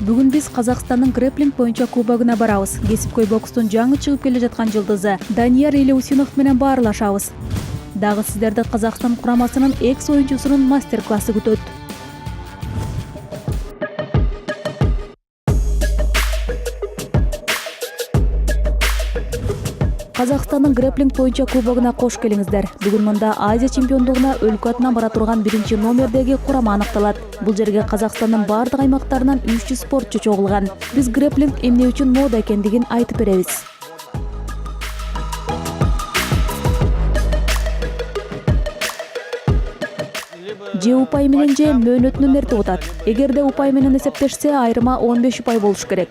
Бүгүн биз Казакстандын грэпплинг боюнча кубогуна барабыз. Кесипкөй бокстун жаңы чыгып келе жаткан жылдызы Данияр Элеусинов менен баарлашабыз. Дагы сиздерди Казакстан курамасынын экс оюнчусунун мастер-классы күтөт. Казакстандын грэпплинг боюнча кубогуна кош келиңиздер. Бүгүн мында Азия чемпиондугуна өлкө атынан бара турган 1-номердеги курама аныкталат. Бул жерге Казакстандын бардык аймактарынан 300 спортчу чогулган. Биз грэпплинг эмне үчүн мода экендигин айтып беребиз. Же упай менен же мөөнөтүнөн эртип атат. Эгерде упай менен эсептешсе, айырма 15 упай болуш керек.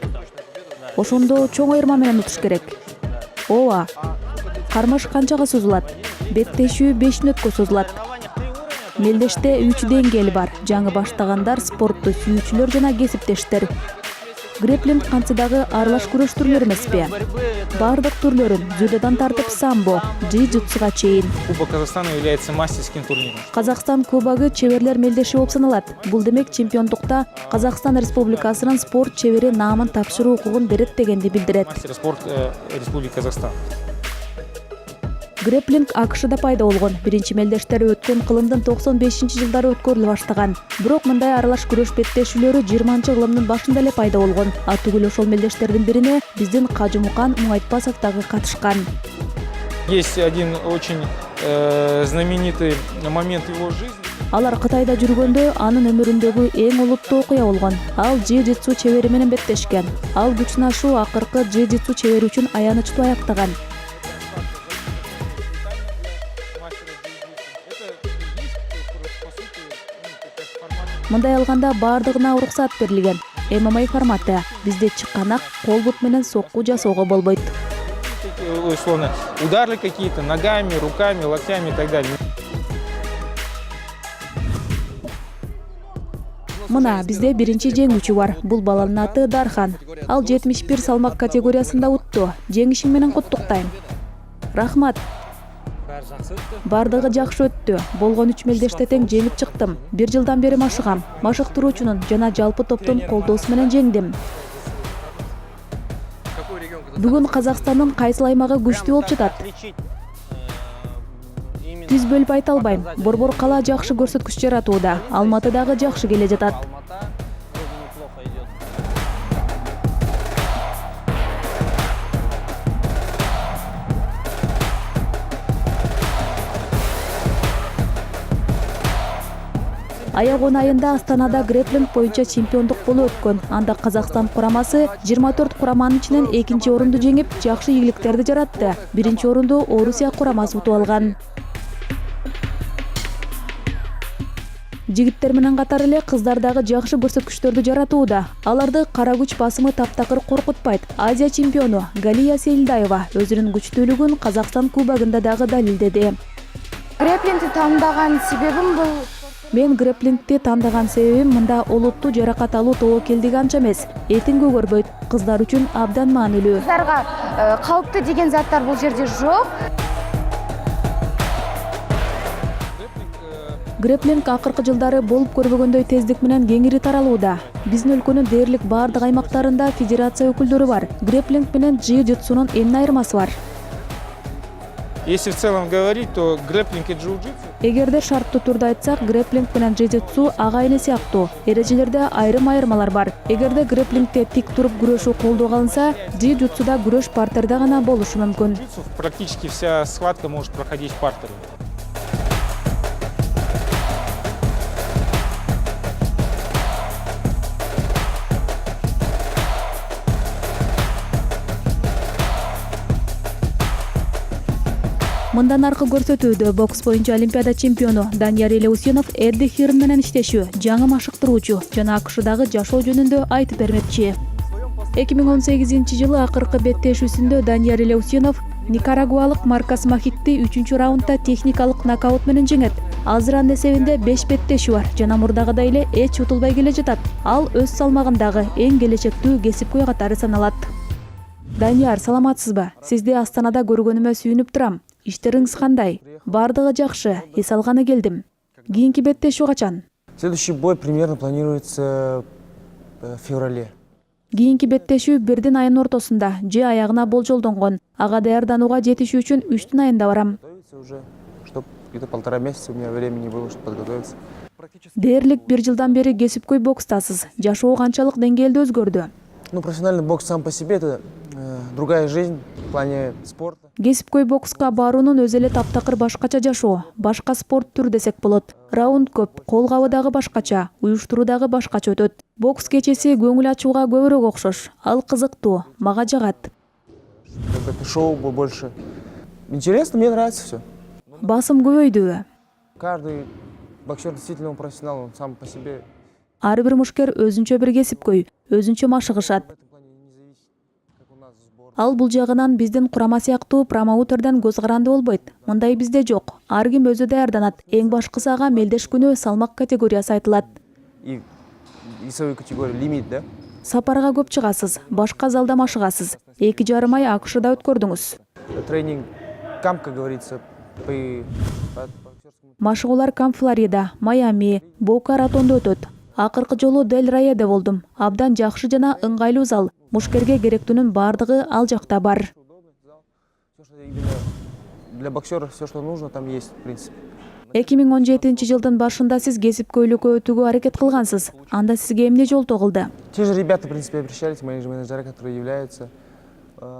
Ошондо чоң айырма менен утуш керек. Ооба. Кармаш канчага созулат? Беттешүү 5 мүнөткө созулат. Мелдеште 3 деңгээл бар. Жаңы баштагандар, спортту сүйүүчүлөр жана кесиптештер. Грэпплинг кантсе дагы аралаш күрөш түрлөрү эмеспи? Бардык түрлөрүн, дзюдодан тартып самбо, джиу-джитсуга чейин. Кубок Казахстана является мастерским турниром. Казакстан кубогу чеберлер мелдеши болуп саналат. Бул демек чемпиондукта Казакстан Республикасынын спорт чебери наамын тапшыруу укугун берет дегенди билдирет. Мастер спорта Республики Казахстан. Грэпплинг АКШда пайда болгон. Биринчи мелдештери өткөн кылымдын 95-жылдары өткөрүлө баштаган. Бирок мындай аралаш күрөш беттешүүлөрү 20-кылымдын башында эле пайда болгон. Түгүл ошол мелдештердин бирине биздин Кажымукан Муңайтпасов дагы катышкан. Есть один очень знаменитый момент в его жизни. Алар Кытайда жүргөндө анын өмүрүндөгү эң олуттуу окуя болгон. Ал джиу-джитсу чебери менен беттешкен. Ал күч сынашуу акыркы джиу-джитсу чебери үчүн аянычтуу аяктаган. Мындай алганда бардыгына уруксат берилген. ММА форматы. Бизде чыкканак кол бут менен сокку жасоого болбойт. Условно, удары какие-то ногами, руками, локтями и так далее. Мына бизде биринчи жеңүүчү бар. Бул баланын аты Дархан. Ал 71 салмак категориясында утту. Жеңишиң менен куттуктайм. Рахмат. Бардыгы жакшы өттү. Болгон 3 мелдеште тең жеңип чыктым. 1 жылдан бери машыгам. Машыктыруучунун жана жалпы топтун колдоосу менен жеңдим. Бүгүн Казакстандын кайсыл аймагы күчтүү болуп жатат? Түз бөлүп айта албайм. Борбор кала жакшы көрсөткүч жаратууда. Алматы дагы жакшы келе жатат. Аягон айында Астанада грэпплинг боюнча чемпиондук болуп өткөн. Анда Казакстан курамасы 24 кураманын ичинен 2-орунду жеңип, жакшы ийгиликтерди жаратты. 1-орунду Орусия курамасы утуп алган. Жигиттер менен катар эле кыздар дагы жакшы көрсөткүчтөрдү жаратууда. Аларды кара күч басымы таптакыр коркутпайт. Азия чемпиону Галия Сейилдаева өзүнүн күчтүүлүгүн Казакстан кубогунда дагы далилдеди. Грэпплингди тандаган себебим бул. Мен грэпплингди тандаган себебим мында олуттуу жаракат алуу тобокелдиги анча эмес. Этин көгөрбөйт. Кыздар үчүн абдан маанилүү. Кыздарга калыпты деген заттар бул жерде жок. Грэпплинг акыркы жылдары болуп көрбөгөндөй тездик менен кеңири таралууда. Биздин өлкөнүн дээрлик бардык аймактарында федерация өкүлдөрү бар. Грэпплинг менен джиу-джитсунун эмне айырмасы бар? Если в целом говорить, то грэпплинг и джиу-джитсу. Эгерде шарттуу турда айтсак, грэпплинг менен джиу-джитсу ага ине сыяктуу. Эрежелерде айырмалар бар. Эгерде грэпплингде тик туруп күрөшүү колдоого алынса, джиу-джитсуда күрөш партерде гана болушу мүмкүн. Практически вся схватка может проходить в партере. Мындан аркы көрсөтүүдө бокс боюнча Олимпиада чемпиону Данияр Элеусинов Эдди Хирн менен иштешүү, жаңы машыктыруучу жана АКШдагы жашоо жөнүндө айтып бермекчи. 2018-жылы акыркы беттешүүсүндө Данияр Элеусинов никарагуалык Маркос Махитти 3-раундда техникалык нокаут менен жеңет. Азыр анын эсебинде 5 беттешүү бар жана мурдагыдай эле эч утулбай келе жатат. Ал өз салмагындагы эң келечектүү кесипкөй катары саналат. Данияр, саламатсызбы? Сизди Астанада көргөнүмө сүйүнүп турам. Иштериңиз кандай? Бардыгы жакшы, эс алганы келдим. Кийинки беттешүү качан? Следующий бой примерно планируется в феврале. Кийинки беттешүү 1 айдын ортосунда же аягына болжолдонгон. Ага даярданууга жетишүү үчүн 3 айында барам. Уже, чтобы где-то 1,5 месяца у меня времени было, чтобы подготовиться. Дээрлик 1 жылдан бери кесипкөй бокстасыз. Жашоо канчалык деңгээлде өзгөрдү? Ну, профессиональный бокс сам по себе это другая жизнь в плане спорта. Кесипкөй бокска баруунун өзү эле таптакыр башкача жашоо, башка спорт түрү десек болот. Раунд көп, кол кабы дагы башкача, уюштуруу дагы башкача өтөт. Бокс кечеси көңүл ачууга көбүрөөк окшош. Ал кызыктуу, мага жагат. Это шоу больше. Интересно, мне нравится все. Басым көбөйдү. Каждый боксер действительно он профессионал, он сам по себе. Ар бир мушкер өзүнчө бир кесипкөй, өзүнчө машыгышат. В этом плане не зависит, как у нас сбор. Ал бул жагынан биздин курама сыяктуу промоутерден көз каранды болбойт. Мындай бизде жок. Ар ким өзү даярданат. Эң башкысы ага мелдеш күнү салмак категориясы айтылат. И весовой категории лимит, да? Сапарга көп чыгасыз, башка залда машыгасыз. 2,5 ай АКШда өткөрдүңүз. Тренинг камп, как говорится, по боксерскому. Машыгуулар Камп Флорида, Майами, Бока Ратондо өтөт. Акыркы жолу Дель Райеде болдум. Абдан жакшы жана ыңгайлуу зал. Мушкерге керектүүнүн бардыгы ал жакта бар. Удобный зал. Все, что именно для боксера, все, что нужно, там есть, в принципе. 2017 жылдын башында сиз кесипкөйлүккө өтүүгө аракет кылгансыз. Анда сизге эмне жол тогулду? Те же ребята, в принципе, обращались, мои же менеджеры, которые являются.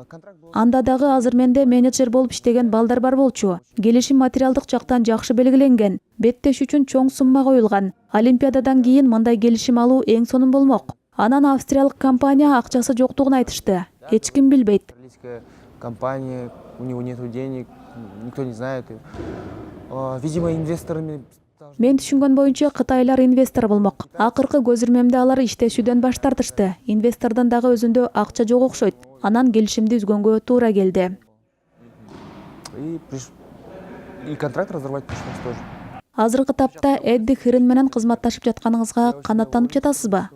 Контракт был. Анда дагы азыр менде менеджер болуп иштеген балдар бар болчу. Келишим материалдык жактан жакшы белгиленген. Беттеш үчүн чоң сумма коюлган. Олимпиададан кийин мындай келишим алуу эң сонун болмок. Анан австриялык компания акчасы жоктугун айтышты. Эч ким билбейт. Австралийская компания, у него нету денег, никто не знает. Видимо, инвесторами. Мен түшүнгөн боюнча кытайлар инвестор болмок. Акыркы көзүрмөмдө алар иштешүүдөн баш тартышты. Инвестордун дагы өзүндө акча жок окшойт. Анан келишимди үзгөнгө туура келди. И контракт разорвать пришлось тоже. Азыркы тапта Эдди Хирн менен кызматташып жатканыңызга канаттанып жатасызбы?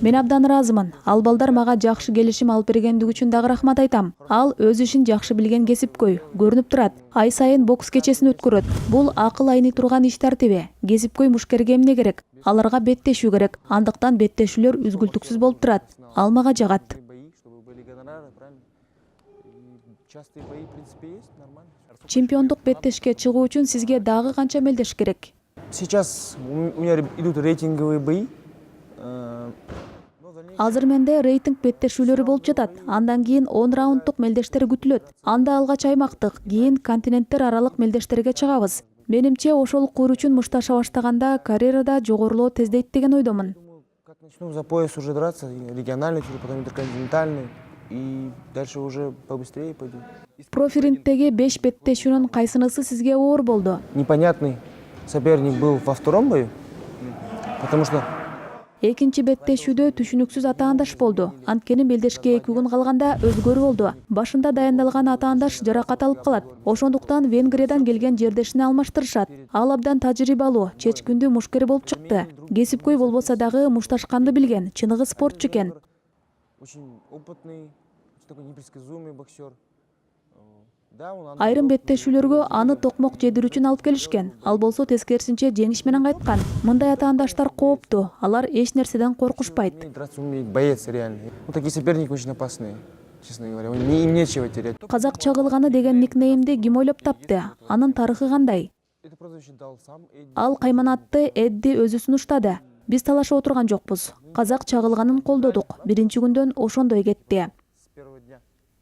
Мен абдан ыраазымын. Ал балдар мага жакшы келишим алып бергендиги үчүн дагы рахмат айтам. Ал өз ишин жакшы билген кесипкөй, көрүнүп турат. Ай сайын бокс кечесин өткөрөт. Бул акыл айный турган иш тартиби. Кесипкөй мушкерге эмне керек? Аларга беттешүү керек. Андыктан беттешүүлөр үзгүлтүксүз болуп турат. Ал мага жагат. Частые бои, в принципе, есть, нормально. Чемпиондук беттешке чыгуу үчүн сизге дагы канча мелдеш керек? Сейчас у меня идут рейтинговые бои. Азыр менде рейтинг беттешүүлөрү болуп жатат. Андан кийин 10 раунддук мелдештер күтүлөт. Анда алгач аймактык, кийин континенттер аралык мелдештерге чыгабыз. Менимче ошол кур үчүн мушташа баштаганда карьерада жогорулоо тездейт деген ойдомун. Как начну за пояс уже драться, региональный, потом интерконтинентальный, и дальше уже побыстрее пойду. Профирингдеги 5 беттешүүнүн кайсынысы сизге оор болду? Непонятный соперник был во втором бою, потому что Экинчи беттешүүдө түшүнүксүз атаандаш болду. Анткени мелдешке 2 күн калганда өзгөрүү болду. Башында дайындалган атаандаш жаракат алып калат. Ошондуктан Венгриядан келген жердешини алмаштырышат. Ал абдан тажрыйбалуу, чечкиндүү мушкер болуп чыкты. Кесипкөй болбосо дагы мушташканды билген, чыныгы спортчу экен. очень опытный, такой непредсказуемый боксер. Да, он Айрым беттешүүлөргө аны токмок жедир үчүн алып келишкен. Ал болсо тескерисинче жеңиш менен кайткан. Мындай атаандаштар кооптуу. Алар эч нерседен коркушпайт. умеет драться, умеет, боец реально. Вот такие соперники очень опасные, честно говоря. Им нечего терять. Казакча кылганы деген никнеймди ким ойлоп тапты? Анын тарыхы кандай? Это прозвище дал сам Эдди. Ал кайманатты Эдди өзү сунуштады. Биз талашып отурган жокпуз. Казак чагылганын колдодук. Биринчи күндөн ошондой кетти. С первого дня.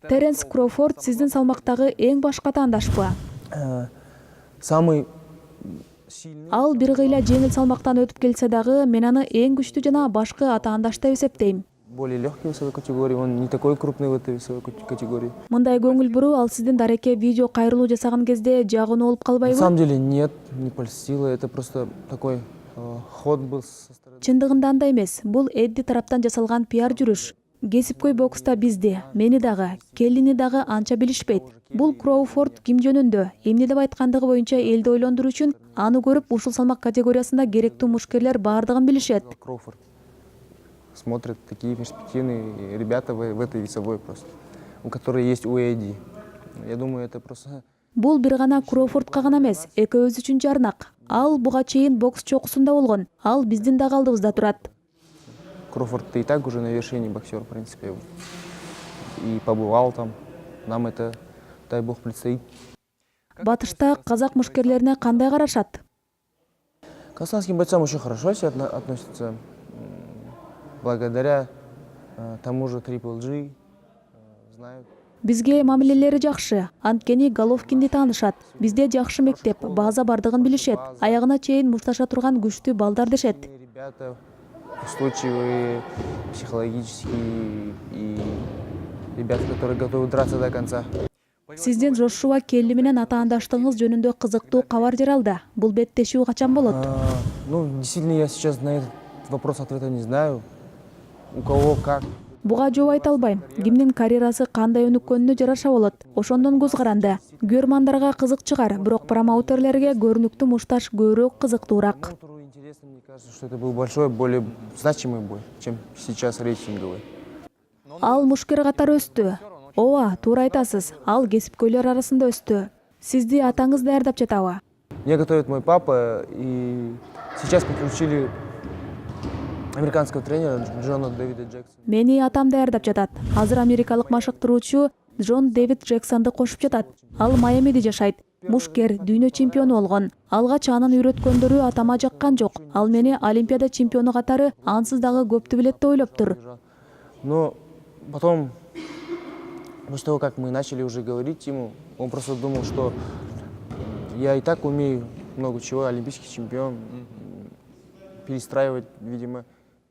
Теренс Кроуфорд сиздин салмактагы эң башка атаандашпы? Самый сильный. Ал бир кыйла жеңил салмактан өтүп келсе дагы, мен аны эң күчтүү жана башкы атаандаш деп эсептейм. Более легкий весовой категории, он не такой крупный в этой весовой категории. Мындай көңүл буруу ал сиздин дарекке видео кайрылуу жасаган кезде жагынуу болуп На калбайбы? самом деле нет, не польстило, это просто такой ход был со стороны. Чындыгында андай эмес. Бул Эдди тараптан жасалган пиар жүрүш. Кесипкөй бокста бизди, мени дагы, Келлини дагы анча билишпейт. Бул Кроуфорд ким жөнүндө, эмне деп айткандыгы боюнча элди ойлондуруу үчүн аны көрүп ушул салмак категориясында керектүү мушкерлер бардыгын билишет. Кроуфорд смотрят такие перспективные ребята в этой весовой просто, у которой есть у Эдди. Я думаю, это просто. Бул бир гана Кроуфордко гана эмес, экөөбүз үчүн жарнак. Ал буга чейин бокс чокусунда болгон. Ал биздин дагы алдыбызда турат. Кроуфорд и так уже на вершине боксер, в принципе. И побывал там. Нам это, дай бог, предстоит. Батышта казак мушкерлерине кандай карашат? К казахстанским бойцам очень хорошо себя относятся. Благодаря тому же Triple G знают. Бизге мамилелери жакшы, анткени Головкинди таанышат. Бизде жакшы мектеп, база бардыгын билишет. Аягына чейин мушташа турган күчтүү балдар дешет. Ребята устойчивые, психологические и ребята, которые готовы драться до конца. Сиздин Жошуа Келли менен атаандаштыгыңыз жөнүндө кызыктуу кабар жаралды. Бул беттешүү качан болот? Ну, действительно, я сейчас на этот вопрос ответа не знаю. У кого как. Буга жооп айта албайм. Кимдин карьерасы кандай өнүккөнүнө жараша болот. Ошондон көз каранды. Көрмандарга кызык чыгар, бирок промоутерлерге көрүнүктүү мушташ көбүрөөк кызыктуураак. Промоутеру интересно, мне кажется, что это был большой, более значимый бой, чем сейчас рейтинговый. Ал мушкер катары өстү. Ооба, туура айтасыз. Ал кесипкөйлөр арасында өстү. Сизди атаңыз даярдап жатабы? Меня готовит мой папа, и сейчас подключили американского тренера Джона Дэвида Джексона. Мени атам даярдап жатат. Азыр америкалык машыктыруучу Джон Дэвид Джексонду кошуп жатат. Ал Майамиде жашайт. Мушкер, дүйнө чемпиону болгон. Алгач анын үйрөткөндөрү атама жаккан жок. Ал мени Олимпиада чемпиону катары ансыз дагы көптү билет деп ойлоптур. Но потом, после того, как мы начали уже говорить ему, он просто думал, что я и так умею много чего, олимпийский чемпион, перестраивать, видимо.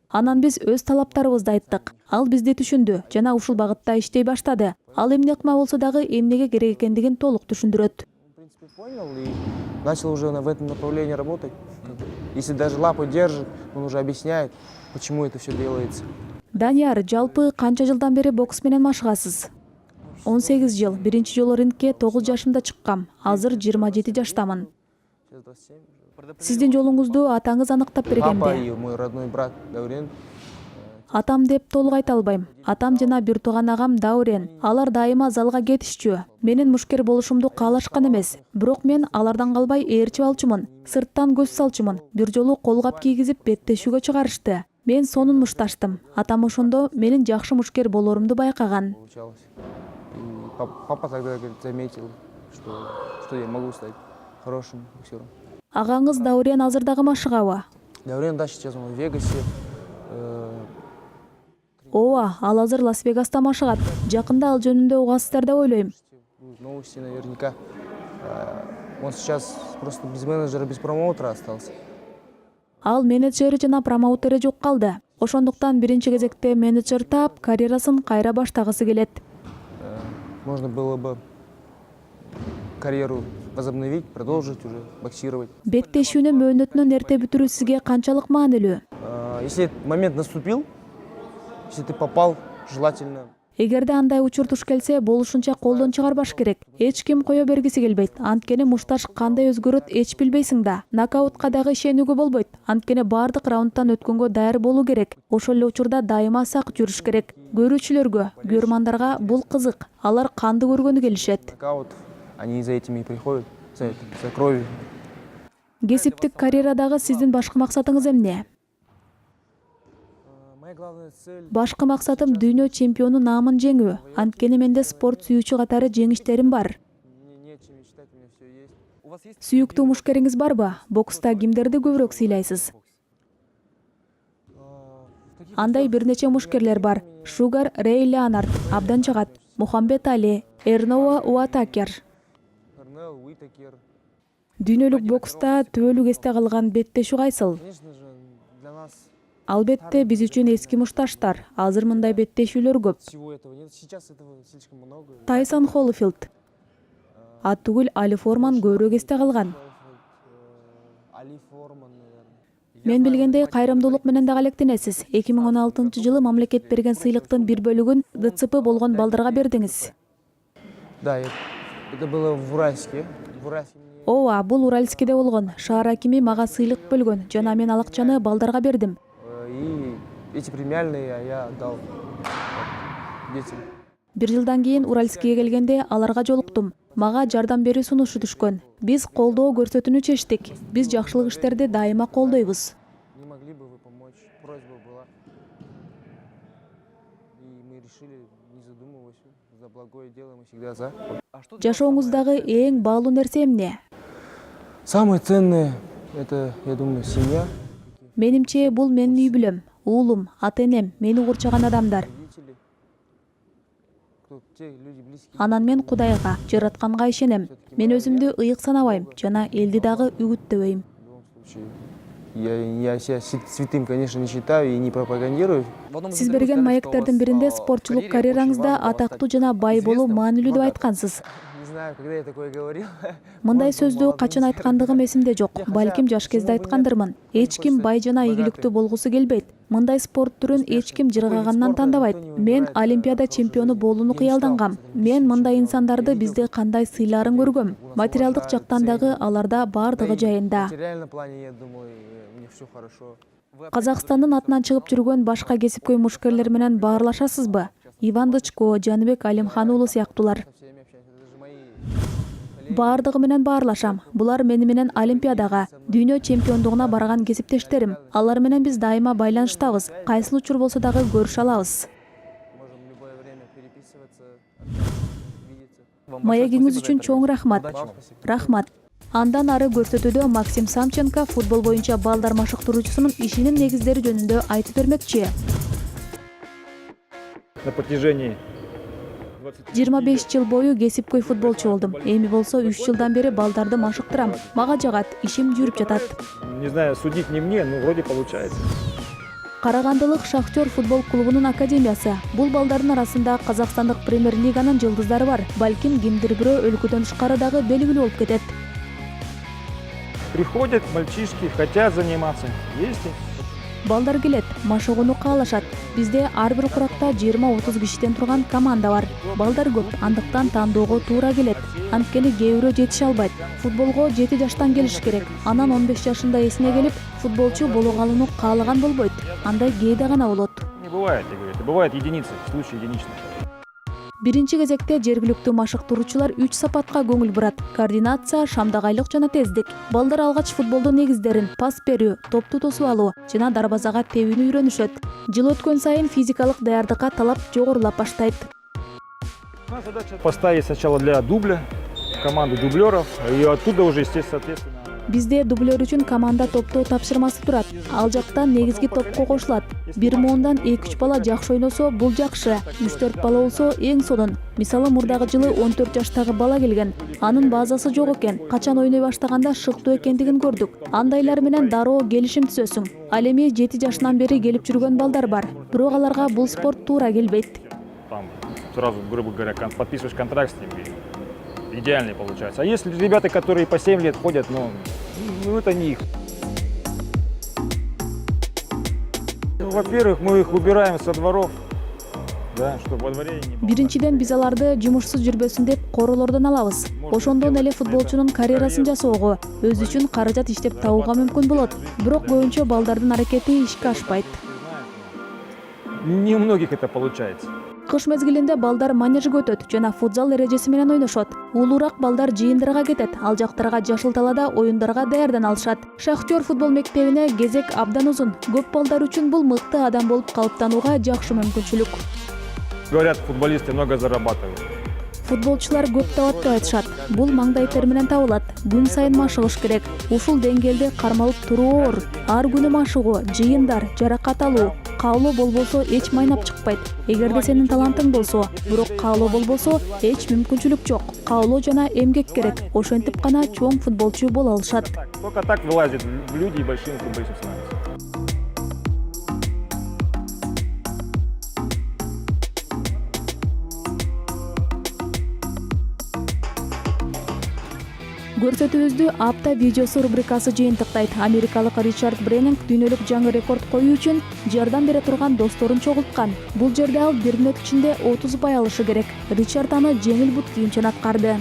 Анан биз өз талаптарыбызды айттык. Ал бизди түшүндү жана ушул багытта иштей баштады. Ал эмне ыкма болсо дагы эмнеге керек экендигин толук түшүндүрөт. В принципе, понял и начал уже в этом направлении работать. Если даже лапу держит, он уже объясняет, почему это все делается. Данияр, жалпы канча жылдан бери бокс менен машыгасыз? 18 жыл. Биринчи жолу рингке 9 жашымда чыккам. Азыр 27 жаштамын. Сейчас 27 уже. Сиздин жолуңузду атаңыз аныктап Папа бергенби? и мой родной брат Даурен. Атам деп толук айта албайм. Атам жана бир тууган агам Даурен. Алар дайыма залга кетишчү. Менин мушкер болушумду каалашкан эмес. Бирок мен алардан калбай ээрчип алчумун. Сырттан көз салчумун. Бир жолу колгап кийгизип беттешүүгө чыгарышты. Мен сонун мушташтым. Атам ошондо менин жакшы мушкер болорумду байкаган. Получалось. И папа тогда говорит, заметил, что я могу стать хорошим боксером. Агаңыз Даурен азыр дагы машыгабы? Даурен, да, сейчас он в Вегасе. Ооба, ал азыр Лас-Вегаста машыгат. Жакында ал жөнүндө угасыздар деп ойлойм. Новости наверняка. Он сейчас просто без менеджера, без промоутера остался. Ал менеджери жана промоутери жок калды. Ошондуктан биринчи кезекте менеджер таап, карьерасын кайра баштагысы келет. Можно было бы карьеру возобновить, продолжить уже боксировать. Беттешүүнүн мөөнөтүнөн эрте бүтүрүү сизге канчалык маанилүү? Если этот момент наступил, если ты попал, желательно. Эгерде андай учур туш келсе, болушунча колдон чыгарбаш керек. Эч ким кое бергиси келбейт. Анткени мушташ кандай өзгөрөт эч билбейсиң да. Нокаутка дагы ишенүүгө болбойт. Анткени бардык раундтан өткөнгө даяр болуу керек. Ошол эле учурда дайыма сак жүрүш керек. Көрүүчүлөргө, көрмандарга бул кызык. Алар канды көргөнү келишет. Нокаутов, они за этими и приходят, за кровью. Кесиптик карьерадагы сиздин башкы максатыңыз эмне? Моя главная цель. Башкы максатым дүйнө чемпиону наамын жеңүү. Анткени менде спорт сүйүүчү катары жеңиштерим бар. Мне нечем мечтать, у меня все есть. Сүйүктүү мушкериңиз барбы? Бокста кимдерди көбүрөөк сыйлайсыз? Андай бир нече мушкерлер бар. Шугар Рэй Леонард абдан чыгат. Мухаммед Али, Эрноа Уатакер. Корнел, Уитакер. Дүйнөлүк бокста түбөлүк эсте калган беттешүү кайсыл? Конечно же, для нас Албетте биз үчүн эски мушташтар. Азыр мындай беттешүүлөр көп. всего этого нет. Сейчас этого слишком много. Тайсон Холлифилд. Ат түгүл Али Форман көбүрөөк эсте калган. Али Форман, наверное. Мен билгендей кайрымдуулук менен да алектенесиз. 2016-жылы мамлекет берген сыйлыктын бир бөлүгүн ДЦП болгон балдарга бердиңиз. Да, это было в Уральске. В Уральске мне Ооба, бул Уральскиде болгон. Шаар акими мага сыйлык бөлгөн. Жана мен ал акчаны балдарга бердим. и эти премиальные я отдал детям. Бир жылдан кийин Уральскиге келгенде аларга жолуктум. Мага жардам берүү сунушу түшкөн. Биз колдоо көрсөтүүнү чечтик. Биз жакшылык иштерди дайыма колдойбуз. Не могли бы вы помочь? Просьба была. решили, не задумываясь, за благое дело мы всегда за. Жашооңуздагы эң баалуу нерсе эмне? Самое ценное это, я думаю, семья. Менимче бул менин үй бүлөм, уулум, ата-энем, мени курчаган адамдар. Родители, те люди близкие. Анан мен Кудайга, жаратканга ишенем. Мен өзүмдү ыйык санабайм жана элди дагы үгүттөбөйм. В любом случае, я себя святым, конечно, не считаю и не пропагандирую. Сиз берген маектердин биринде спортчулук карьераңызда атактуу жана бай болуу маанилүү деп айткансыз. Не знаю, когда я такое говорил. Мындай сөздү качан айткандыгым эсимде жок. Балким жаш кезде айткандырмын. Эч ким бай жана ийгиликтүү болгусу келбейт. Мындай спорт түрүн эч ким жыргагандан тандабайт. Мен Олимпиада чемпиону болууну кыялдангам. Мен мындай инсандарды бизде кандай сыйларын көргөм. Материалдык жактан дагы аларда бардыгы жайында. В материальном плане, я думаю, у них все хорошо. Казакстандын атынан чыгып жүргөн башка кесипкөй мушкерлер менен баарлашасызбы? Иван Дычко, Жаныбек Алимхан уулу сыяктуулар. Со всеми общаемся, даже мои Бардыгы менен баарлашам. Булар мени менен Олимпиадага, дүйнө чемпиондугуна барган кесиптештерим. Алар менен биз дайыма байланыштабыз. Кайсыл учур болсо дагы көрүшө алабыз. можем в любое время переписываться, видеться. Маегиңиз үчүн чоң рахмат. Рахмат. Андан ары көрсөтүүдө Максим Самченко футбол боюнча балдар машыктыруучусунун ишинин негиздери жөнүндө айтып бермекчи. На протяжении 25 жыл бою кесипкөй футболчу болдум. Эми болсо 3 жылдан бери балдарды машыктырам. Мага жагат, ишим жүрүп жатат. не знаю, судить не мне, но вроде получается. Карагандылык Шахтер футбол клубунун академиясы. Бул балдардын арасында Казакстандык премьер-лиганын жылдыздары бар. Балким кимдир бирөө өлкөдөн тышкары дагы белгилүү болуп кетет. Приходят мальчишки, хотят заниматься. Есть Балдар келет, машыгууну каалашат. Бизде ар бир куракта 20-30 кишиден турган команда бар. Балдар көп, андыктан тандоого туура келет. Анткени кээ бирөө жетише албайт. Футболго 7 жаштан келиш керек. Анан 15 жашында эсине келип, футболчу боло калууну каалаган болбойт. Андай кээде гана болот. Не бывает, я говорю, это бывает единицы, случаи единичные. Биринчи кезекте жергиликтүү машыктыруучулар 3 сапатка көңүл бурат: координация, шамдагайлык жана тездик. Балдар алгач футболдун негиздерин, пас берүү, топту тосуп алуу жана дарбазага тебүүнү үйрөнүшөт. Жыл өткөн сайын физикалык даярдыкка талап жогорулап баштайт. Наша задача поставить сначала для дубля команду дублеров, и оттуда уже, естественно, Бизде дублер үчүн команда топтоо тапшырмасы турат. Ал жакта негизги топко кошулат. Бир моондан 2-3 бала жакшы ойносо, бул жакшы. 3-4 бала болсо эң сонун. Мисалы мурдагы жылы 14 жаштагы бала келген. Анын базасы жок экен. Качан ойной баштаганда шыктуу экендигин көрдүк. Андайлар менен дароо келишим түзөсүң. Ал эми 7 жашынан бери келип жүргөн балдар бар. Бирок аларга бул спорт туура келбейт. там сразу, грубо говоря, подписываешь контракт с ними, идеальный получается. А если ребята, которые по 7 лет ходят, ну это не их. Ну, во-первых, мы их убираем со дворов, да, чтобы во дворе не было. Биринчиден биз аларды жумушсуз жүрбөсүн деп королордон алабыз. Ошондон эле футболчунун карьерасын жасоого, өзү үчүн каражат иштеп табууга мүмкүн болот. Бирок көбүнчө балдардын аракети ишке ашпайт. Не у многих это получается. Кыш мезгилинде балдар манежге өтөт жана футзал эрежеси менен ойношот. Улуураак балдар жыйындарга кетет, ал жактарга жашыл талаада оюндарга даярдан алышат. Шахтер футбол мектебине кезек абдан узун. Көп балдар үчүн бул мыкты адам болуп калыптанууга жакшы мүмкүнчүлүк. Говорят, футболисты много зарабатывают. Футболчулар көп табат деп айтышат. Бул маңдай тер менен табылат. Күн сайын машыгыш керек. Ушул деңгээлде кармалып туруу оор. Ар күнү машыгуу, жыйындар, жаракат алуу. Каалоо болбосо эч майнап чыкпайт. Эгерде сенин талантың болсо, бирок каалоо болбосо эч мүмкүнчүлүк жок. Каалоо жана эмгек керек. Ошентип гана чоң футболчу боло алышат. Только так вылазят люди и большими футболистами становятся. Көрсөтүүбүздү апта видеосу рубрикасы жыйынтыктайт. Америкалык Ричард Бреннинг дүйнөлүк жаңы рекорд коюу үчүн жардам бере турган досторун чогулткан. Бул жерде ал 1 мүнөт ичинде 30 бай алышы керек. Ричард аны жеңил бут кийимчен аткарды.